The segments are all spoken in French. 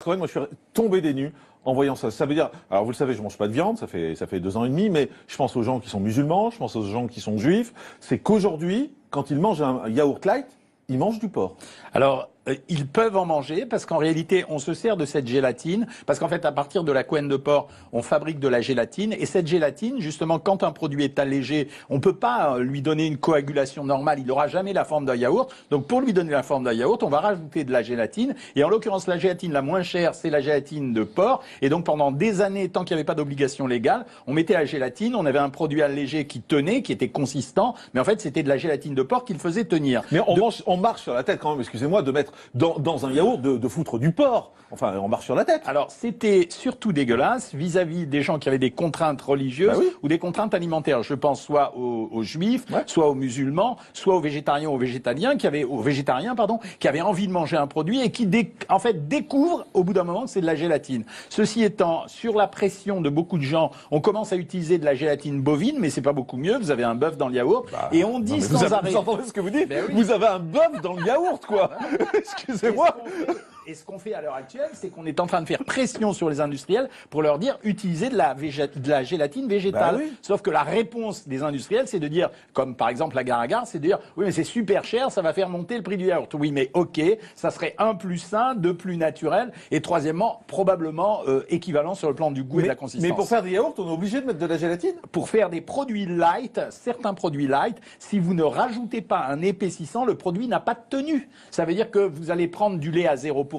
Cohen, moi je suis tombé des nues en voyant ça. Ça veut dire, alors vous le savez, je mange pas de viande, ça fait 2 ans et demi, mais je pense aux gens qui sont musulmans, je pense aux gens qui sont juifs. C'est qu'aujourd'hui, quand ils mangent un yaourt light, ils mangent du porc. Alors, ils peuvent en manger parce qu'en réalité, on se sert de cette gélatine parce qu'en fait, à partir de la couenne de porc, on fabrique de la gélatine et cette gélatine, justement, quand un produit est allégé, on peut pas lui donner une coagulation normale. Il n'aura jamais la forme d'un yaourt. Donc, pour lui donner la forme d'un yaourt, on va rajouter de la gélatine et en l'occurrence, la gélatine la moins chère, c'est la gélatine de porc. Et donc, pendant des années, tant qu'il n'y avait pas d'obligation légale, on mettait la gélatine, on avait un produit allégé qui tenait, qui était consistant, mais en fait, c'était de la gélatine de porc qui le faisait tenir. Mais on marche sur la tête quand même, excusez-moi, de mettre dans un yaourt de foutre du porc. Enfin, on marche sur la tête. Alors, c'était surtout dégueulasse vis-à-vis des gens qui avaient des contraintes religieuses ou des contraintes alimentaires. Je pense soit aux juifs, soit aux musulmans, soit aux végétariens ou aux végétaliens qui avaient envie de manger un produit et qui en fait découvrent au bout d'un moment que c'est de la gélatine. Ceci étant, sur la pression de beaucoup de gens, on commence à utiliser de la gélatine bovine, mais c'est pas beaucoup mieux. Vous avez un bœuf dans le yaourt et on dit sans arrêt. Vous entendez ce que vous dites? Vous avez un bœuf dans le yaourt, quoi. Excusez-moi. Et ce qu'on fait à l'heure actuelle, c'est qu'on est en train de faire pression sur les industriels pour leur dire utilisez de la gélatine végétale. Sauf que la réponse des industriels, c'est de dire, comme par exemple la Gare-à-Gare, c'est de dire oui mais c'est super cher, ça va faire monter le prix du yaourt. Oui mais ok, ça serait 1 plus sain, 2 plus naturel et troisièmement probablement équivalent sur le plan du goût et de la consistance. Mais pour faire des yaourts, on est obligé de mettre de la gélatine? Pour faire des produits light, certains produits light, si vous ne rajoutez pas un épaississant, le produit n'a pas de tenue. Ça veut dire que vous allez prendre du lait à 0%,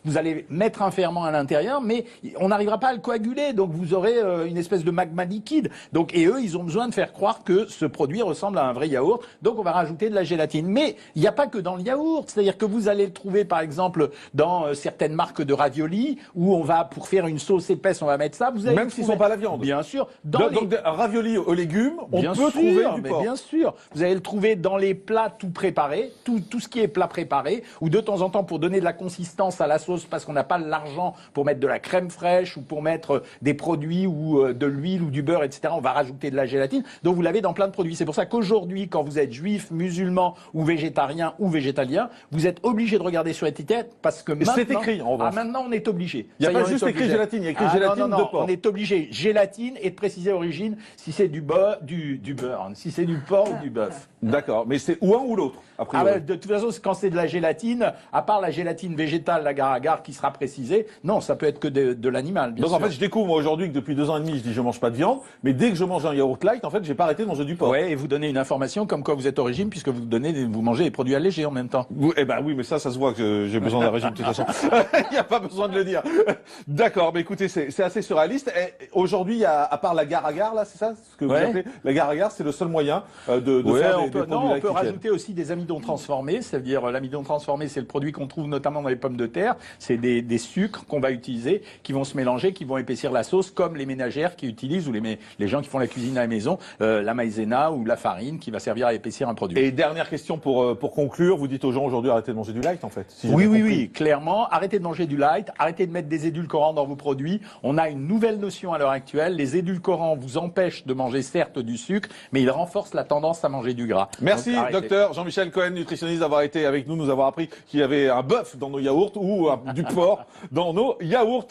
vous allez mettre un ferment à l'intérieur, mais on n'arrivera pas à le coaguler, donc vous aurez une espèce de magma liquide. Donc, et eux, ils ont besoin de faire croire que ce produit ressemble à un vrai yaourt, donc on va rajouter de la gélatine. Mais il n'y a pas que dans le yaourt, c'est-à-dire que vous allez le trouver par exemple dans certaines marques de raviolis, où on va, pour faire une sauce épaisse, on va mettre ça. Vous allez même s'ils ne sont pas la viande. Bien sûr. Donc un ravioli aux légumes, on peut trouver du porc. Bien sûr. Vous allez le trouver dans les plats tout préparés, tout ce qui est plat préparé, ou de temps en temps pour donner de la consistance à la sauce parce qu'on n'a pas l'argent pour mettre de la crème fraîche ou pour mettre des produits ou de l'huile ou du beurre, etc. On va rajouter de la gélatine. Donc vous l'avez dans plein de produits. C'est pour ça qu'aujourd'hui, quand vous êtes juif, musulman ou végétarien ou végétalien, vous êtes obligé de regarder sur l'étiquette parce que maintenant, c'est écrit en revanche. Maintenant on est obligé. Il n'y a pas juste écrit gélatine, il y a écrit gélatine de porc. On est obligé gélatine et de préciser l'origine si c'est du beurre, si c'est du porc ou du bœuf. D'accord, mais c'est ou un ou l'autre. De toute façon, quand c'est de la gélatine, à part la gélatine végétale, la Gare-à-Gare qui sera précisée, non, ça peut être que de l'animal. Donc en fait, je découvre moi aujourd'hui que depuis 2 ans et demi, je dis je mange pas de viande, mais dès que je mange un yaourt light, en fait, j'ai pas arrêté de manger du porc. Ouais, et vous donnez une information comme quoi vous êtes au régime puisque vous mangez des produits allégés en même temps. Eh ben oui, mais ça se voit que j'ai besoin d'un régime de toute façon. Il n'y a pas besoin de le dire. D'accord, mais écoutez, c'est assez surréaliste. Aujourd'hui, à part la Gare-à-Gare, là, c'est ça ce que vous appelez la Gare-à-Gare, c'est le seul moyen de faire des produits on peut rajouter aussi des amidons transformés, c'est-à-dire l'amidon transformé, c'est le produit qu'on trouve notamment dans les pommes de terre. C'est des sucres qu'on va utiliser, qui vont se mélanger, qui vont épaissir la sauce, comme les ménagères qui utilisent, ou les gens qui font la cuisine à la maison, la maïzena ou la farine qui va servir à épaissir un produit. Et dernière question pour conclure, vous dites aux gens aujourd'hui arrêtez de manger du light en fait. Si oui, clairement, arrêtez de manger du light, arrêtez de mettre des édulcorants dans vos produits. On a une nouvelle notion à l'heure actuelle, les édulcorants vous empêchent de manger certes du sucre, mais ils renforcent la tendance à manger du gras. Merci docteur Jean-Michel Cohen, nutritionniste, d'avoir été avec nous avoir appris qu'il y avait un bœuf dans nos yaourts ou du porc dans nos yaourts.